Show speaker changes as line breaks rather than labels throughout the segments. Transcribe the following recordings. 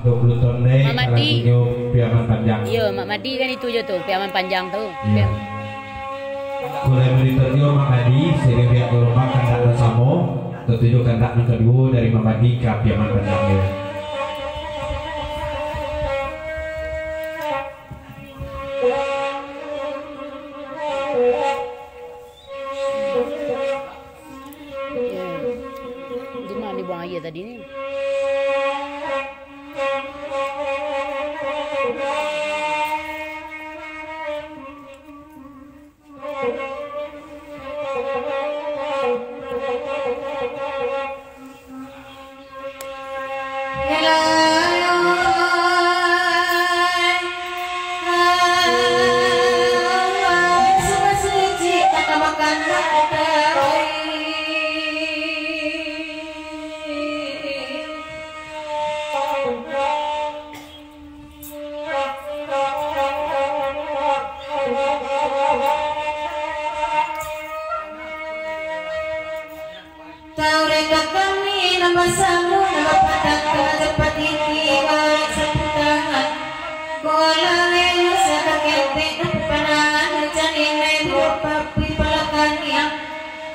20 ton nih kalau tunjuk piaman panjang.
Iya, Mak Madi kan itu aja tuh, piaman panjang tuh.
Iya. Mulai monitornya Mak Madi, sering lihat gerobak kandak bersama, tertuju kandak yang kedua dari Mak Madi ke piaman panjangnya.
Di mana dibuang air tadi nih?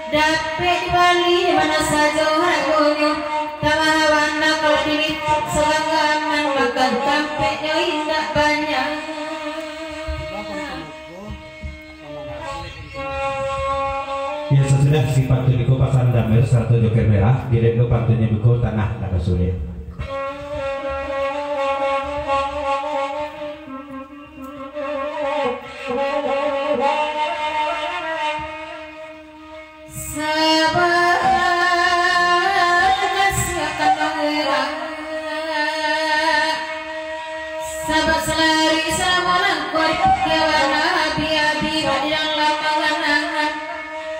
Dapat Bali di mana saja harganya tawawana kalau diri selanggaman makan tampaknya indah banyak.
Ya sesudah si pantun itu pasan damai serta joker merah, direk do pantunnya buku tanah tak sulit.
Sahabat selari salamualaikum kewana abi-abi badang lapangan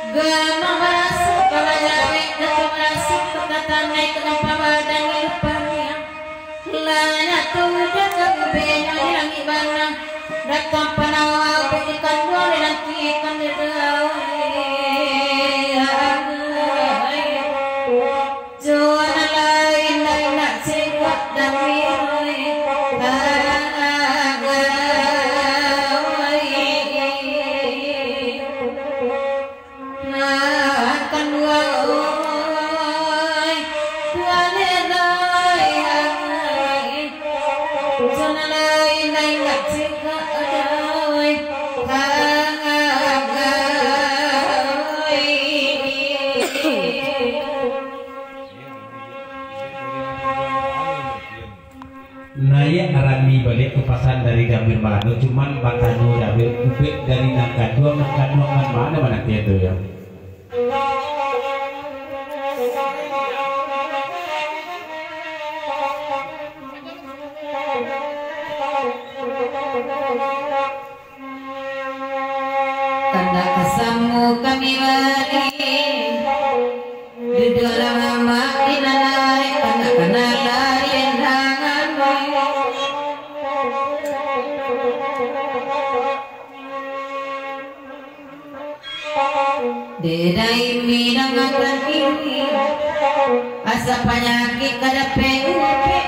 gamang merasuk kalau jawe datu merasuk kata naik ke tempat badan lupanya lanya tuh dagang benya dirangi banang datang panawa berikan boleh nanti ikan didawe Joana lain nak cekot dan miroi
Naya arani balik ke pasan dari Gambir Malado, cuman bakanu Gambir ubek dari Nangkadua kan mana dia tuh ya.
Tanda kesamu kami balik di dalam mama dinalai tanda kenalai endangan dedai minangan kiri asa penyakit kada pengupi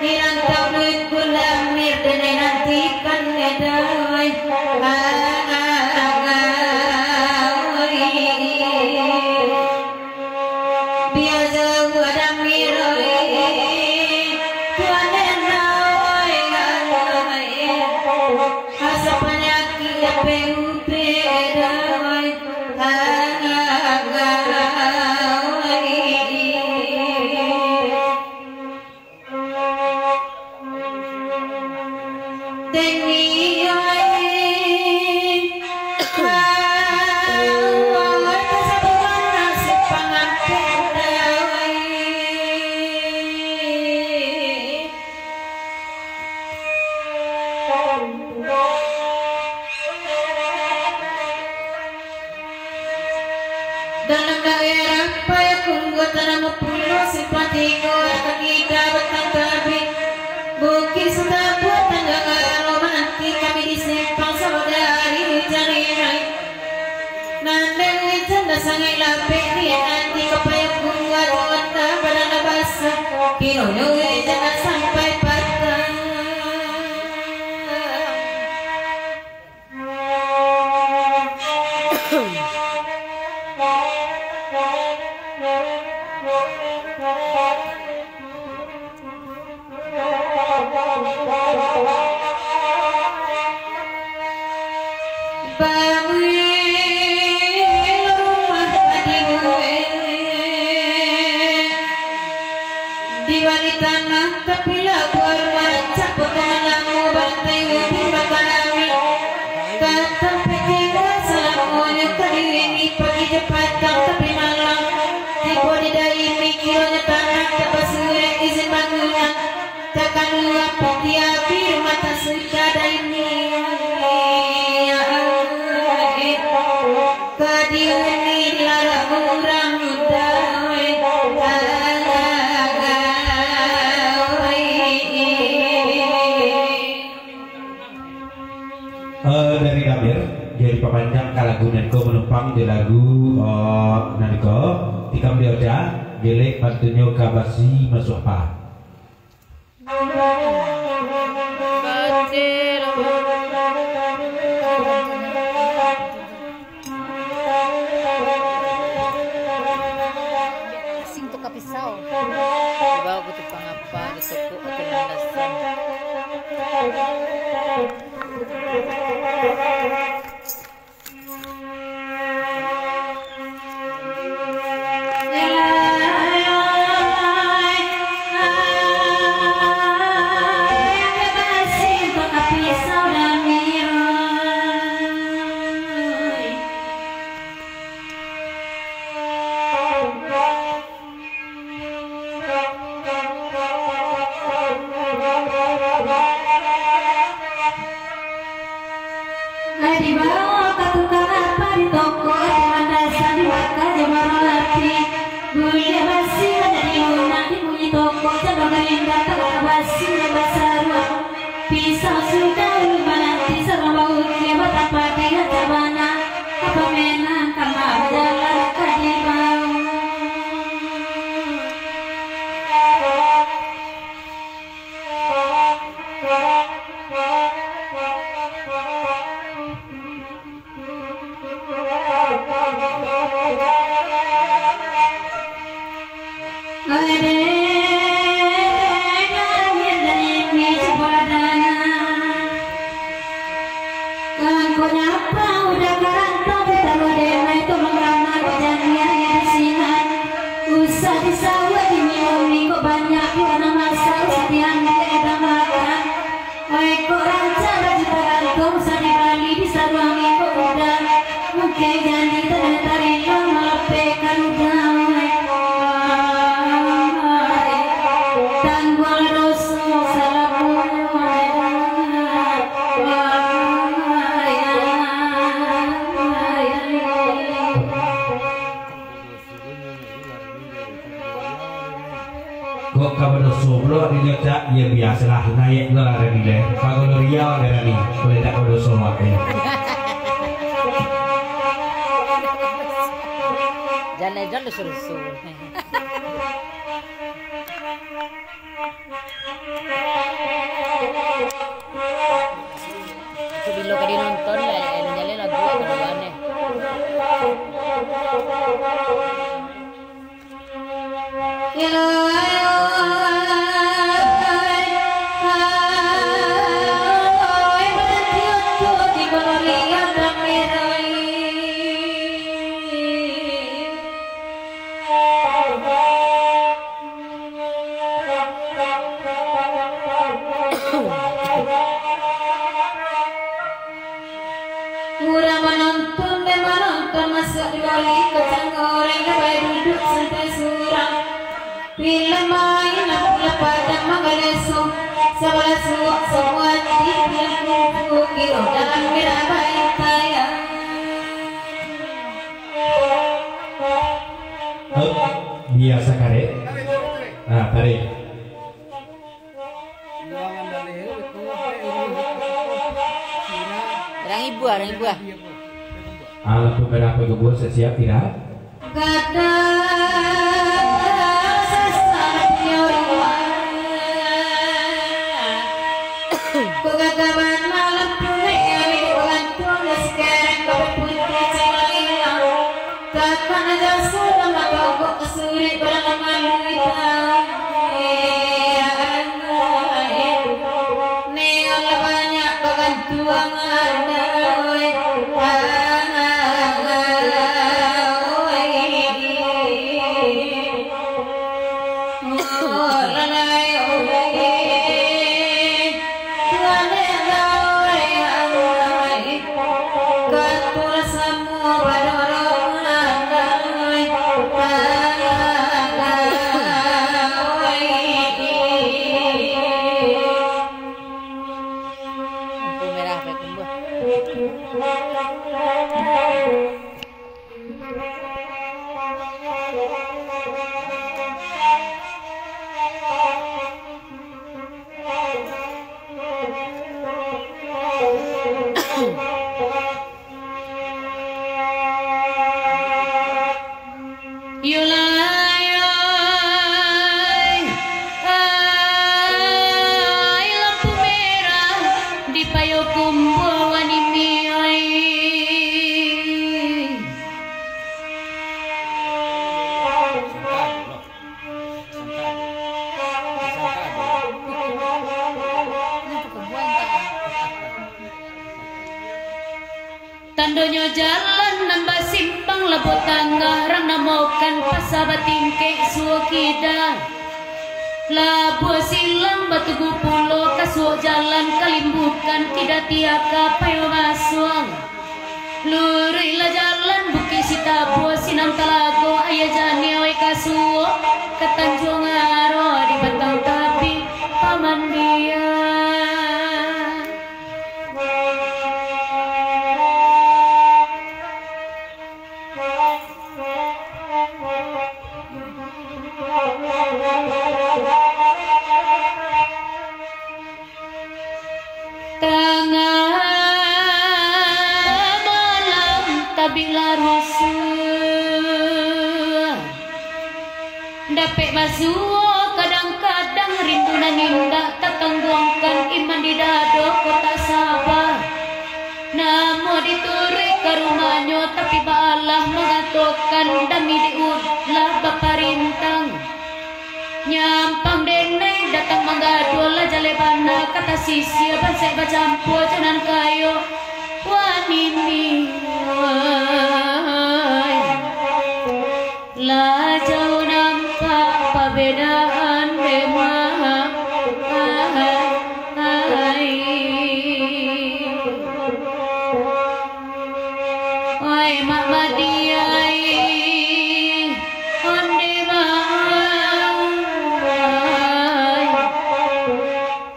dirantau duit kulamir dan nantikan nedai biar jauh ada miroi tuan enoi asa penyakit pengupi dai dalam daerah Payakumbuh tanah Pulau Simpatigo kita batang terbit Bukit sudah buat tangga romantik kami disimpang saudari jarinai nandang wijanda sangai lapik dia nanti ke Payakumbuh wanda pada nabasa kinoyo wijanda sampai
Dari Damir jadi pemanjang kalagunan ko menumpang di lagu naniko tikam dioda gelek bantunyo kabasi masuk apa
Sing to kapisau. Dibawa ko to pangapa dito ko at nalasan. kok kabar soblo ini cak ya biasalah naik lo ada di deh kalau Riau ada nih boleh tak kau semua Jalan-jalan suruh-suruh. Itu bilo ka dinonton lah, jalan lagu apa nih?
Masuk di balik kacang goreng dapat duduk santai suram. Bila main aku pada magaleso sebelah suak semua yang kuku kiro dalam merah baik saya.
Biasa kare. Ah tarik.
Orang ibu, orang ibu.
Alat beberapa kebun siap tidak?
Gada sesatnya kegagalan malam pulih kami dibantu sekarang kau putih celah takkan ada selama kau kesulit pada malu neon banyak bantuan ada. Tandonyo jalan nambah simpang lebo tangga rang namokan pasabat tingke suokida labu silang batu gupulo kasuo jalan kalimbukan tidak tiaka payo masuk luri la jalan buki sitabu sinang talago ayah jani awe kasuo ketanjung aro di batang tapi paman dia. Tengah malam tabila rusuh dapet masuk kadang-kadang rindunan indah tak tangguangkan iman di dado kota sabar namo dituri ke rumahnya tapi balah mengatokan dami diudlah baparintang nyampang denai datang menggadul jalebana kata sisi bansai bacampu janan kayo wanini la jauh nampak perbedaan memang oi mak madiai onde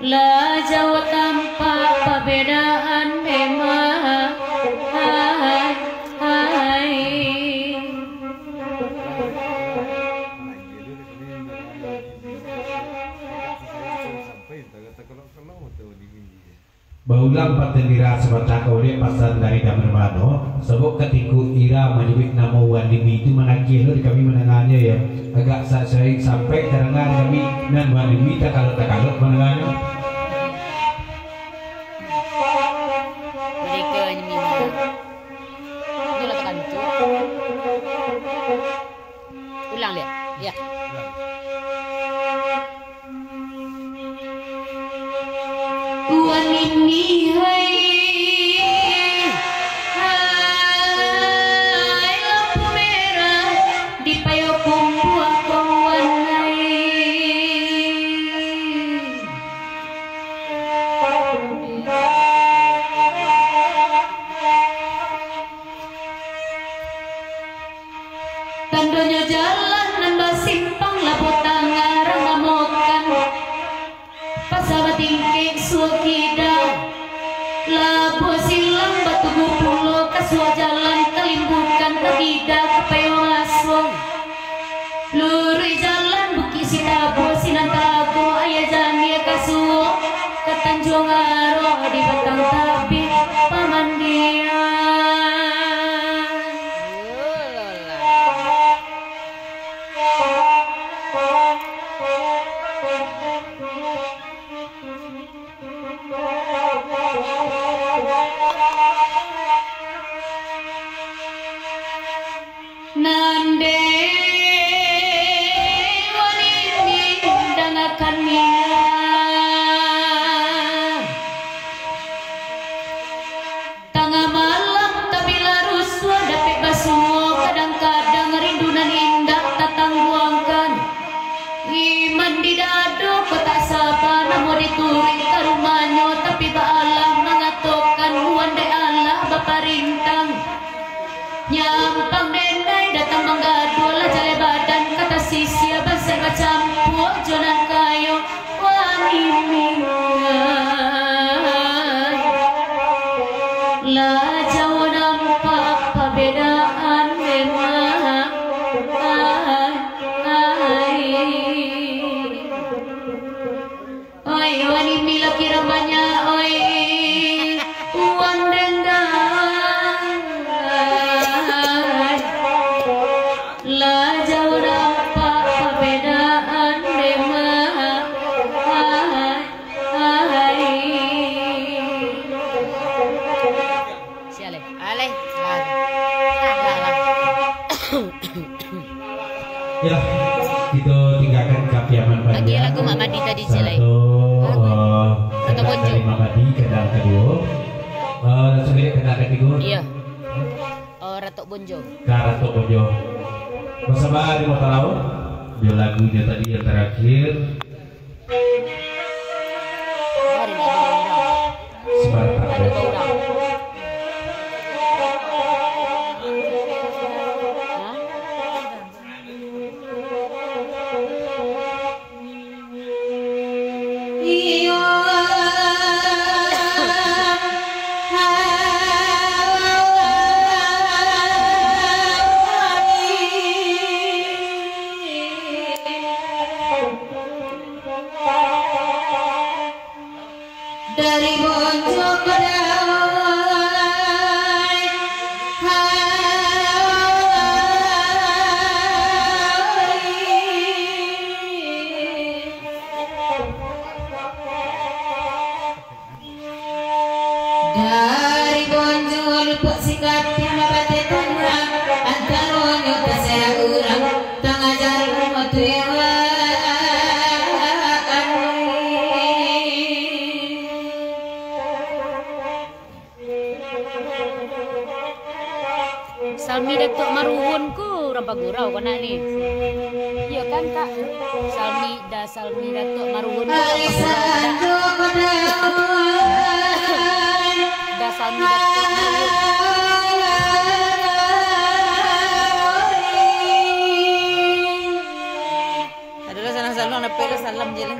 la jauh tanpa perbedaan memang
Baulang patendira sebaca kode pasan dari Damermano sebab ketiku ira menyebut nama Wandimi itu menakil kami mendengarnya ya agak saya sampai terengan kami dan Wandimi tak kalau mendengarnya
mereka ini lakukan itu ulang lihat ya wanini hai lampu merah di payung buah kawan tandonyo jalan nambah simpang labu tangan rangamokan pasabat tingke suokida labu silang batu gupulo kasuo jalan kalimbukan tidak kepayo aswong luri jalan buki sitabu sinang tago ayah jani kasuo ketanjung aro di batang tapi paman dia. Nande wanini dangakan tengah malam tabila ruswa dapet basuo kadang-kadang rindunan indah tak tangguangkan iman di dado kota sabar namo dituri ke rumahnya tapi baalah mengatokan wandai Allah baparintang nyampang denai datang menggadul jale badan kata sisi basai bacampu jonan kayo wanini la jauh nampak perbedaan memang oi wanini laki rambanya oi uang dendam la jauh nampak perbedaan memang siale ale
ya kita tinggalkan kapiaman panjang
lagi lagu Mama Di tadi jelai
dari Mama Di kendaraan kedua sebenarnya kendaraan ketiga
iya Tok Bonjo.
Karatok Bonjo. Masa bahari mau tahu? Dia lagunya tadi yang terakhir.
Hari nak ada orang.
Sebarang
Ada orang. Hah?
Iyo dari Bonjo Kedai dari Bonjo lupuk sikati mabate tangrang antaronyo kasaya urang tengah jarum motuewa
Salmi Datuk Maruhun ku rampa gurau kena ni. Iya kan Kak? Salmi Datuk Maruhun ku rampa gurau. Da Salmi Datuk Maruhun. Adalah salam napelo salam je lah.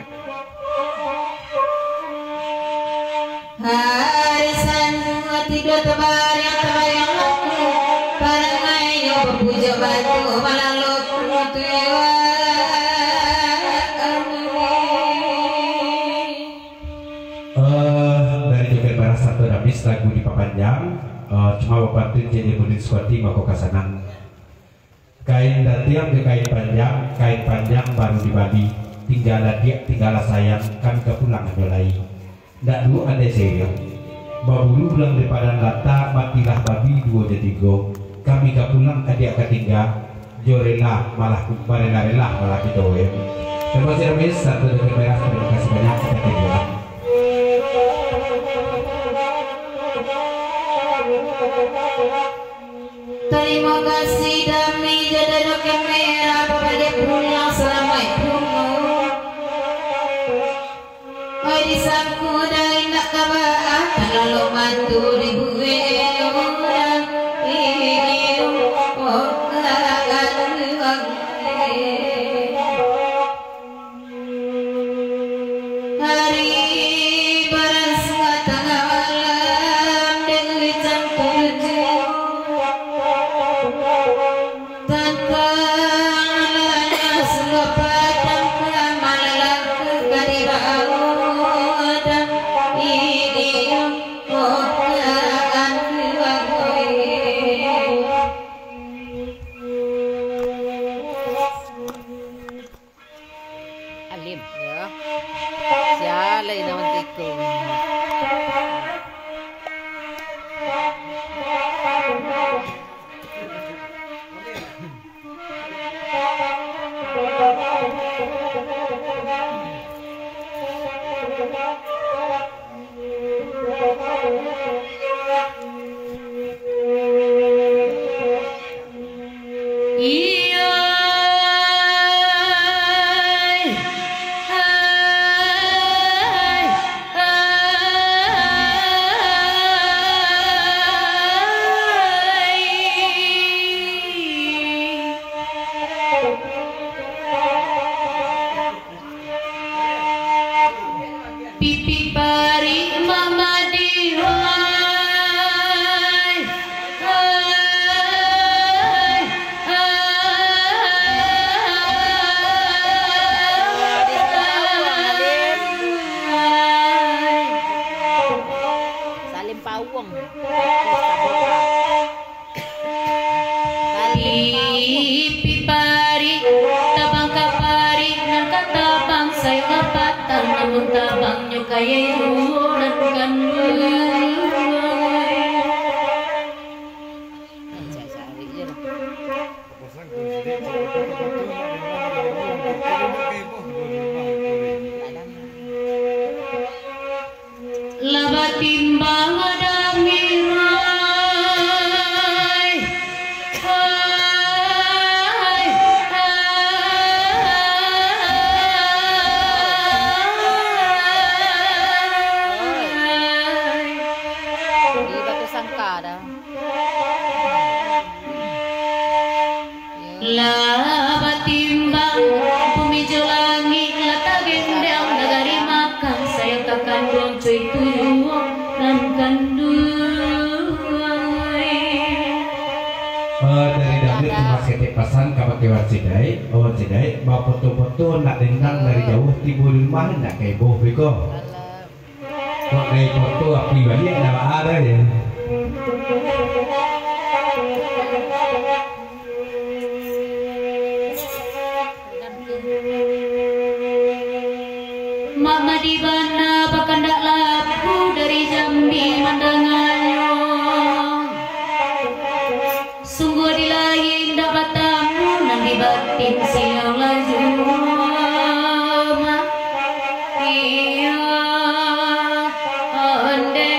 Harisan tiga terbayang aku parangayo berpuja batu malang loku tuwa
Dari Joget Barat satu habis lagu di Papanjang. Cuma bapak tuh jadi budin skoti mako kasanan. Kain datiang ke kain panjang baru dibagi. Tinggal sayang kan kepulangan jolai. Ndak dulu ada saya. Babulu pulang daripada lata matilah babi dua jatigo. Kami gak pulang adik ketinggal. Jorela malah rela malah kita ya. Terima kasih Ramis satu Joget Barat. Terima kasih banyak kita tinggal.
terima kasih dami jadano kamera pada pulang selamat pulang oi disangku dari nak kabaan kalau mantu dibuwe orang ini oh hari baras tengah malam dengan campur tanpa alanya semua padam kemalang kegaribaudan ini bukan
Alim ya. Sialai naman tikong.
Iya pipi pari mama diwai
Salim Pawong.
pipi pari tabang kapari nan katabang sayo kapatan namun tabang nyo kaya yuran kan
Cari je lah.
laba timbang ada mirai kandung cuy tujuh dan kandung
dari dapur cuma ketik pesan kapak kewan cidai, bawa foto-foto nak dendang dari jauh timbul rumah nak kayak boh beko. Kok kayak foto api balik ada ya.
Mama di mana bahkan tak laku dari Jambi mandangannya. Sungguh di lain dapat tamu nan di batin siang laju. Iya ande.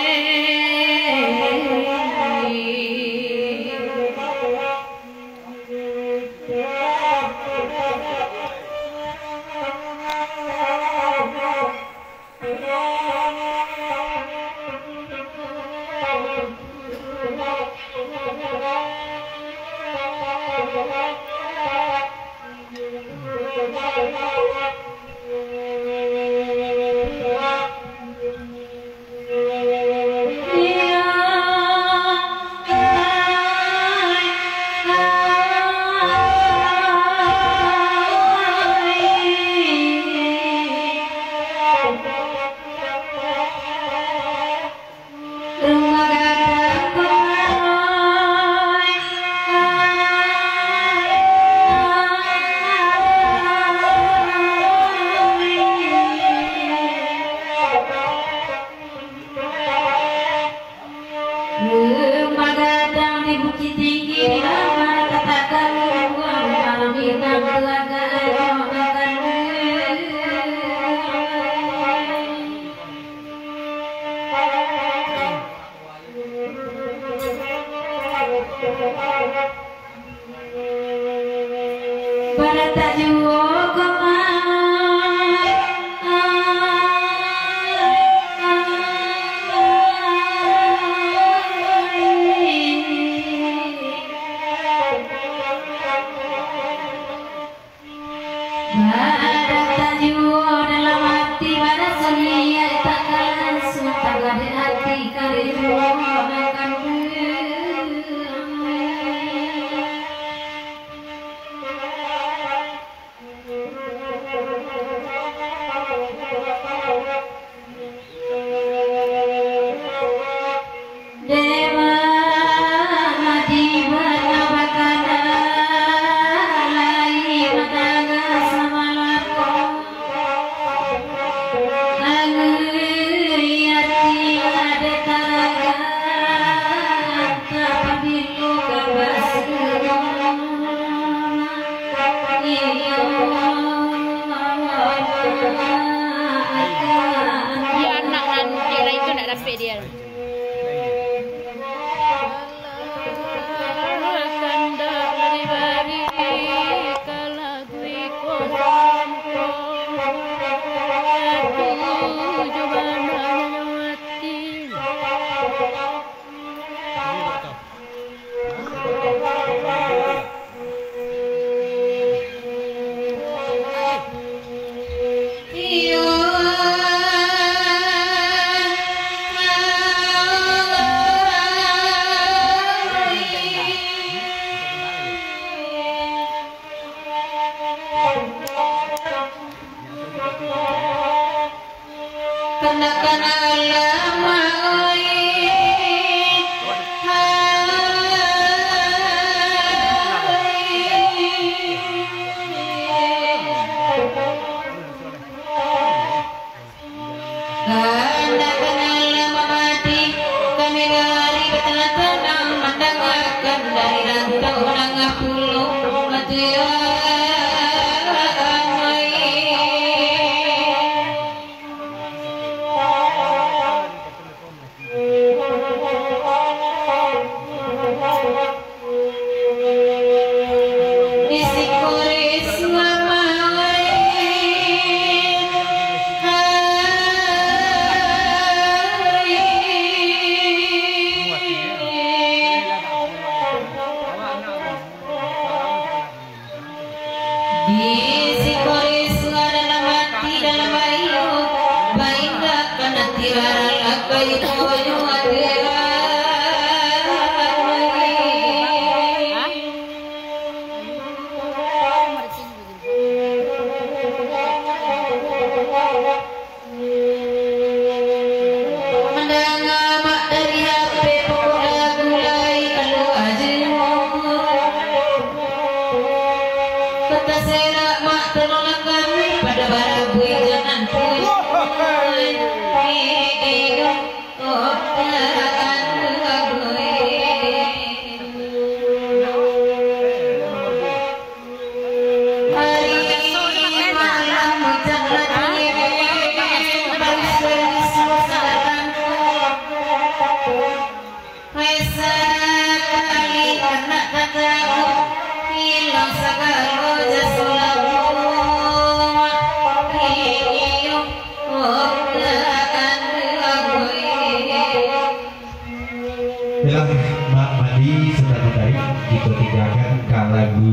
Bilang Mbak Madi sudah menarik dipertigakan ke lagu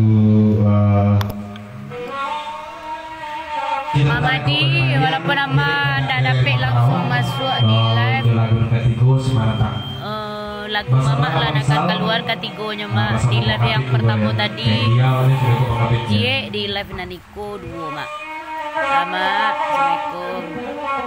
Mbak Madi walaupun nama tak dapat langsung masuk di live
lagu ketiga Semarang.
Lagu Mama lah akan keluar ketiganya Mak di live yang pertama tadi. Cie di live Naniko 2 Mak. Selamat, Assalamualaikum.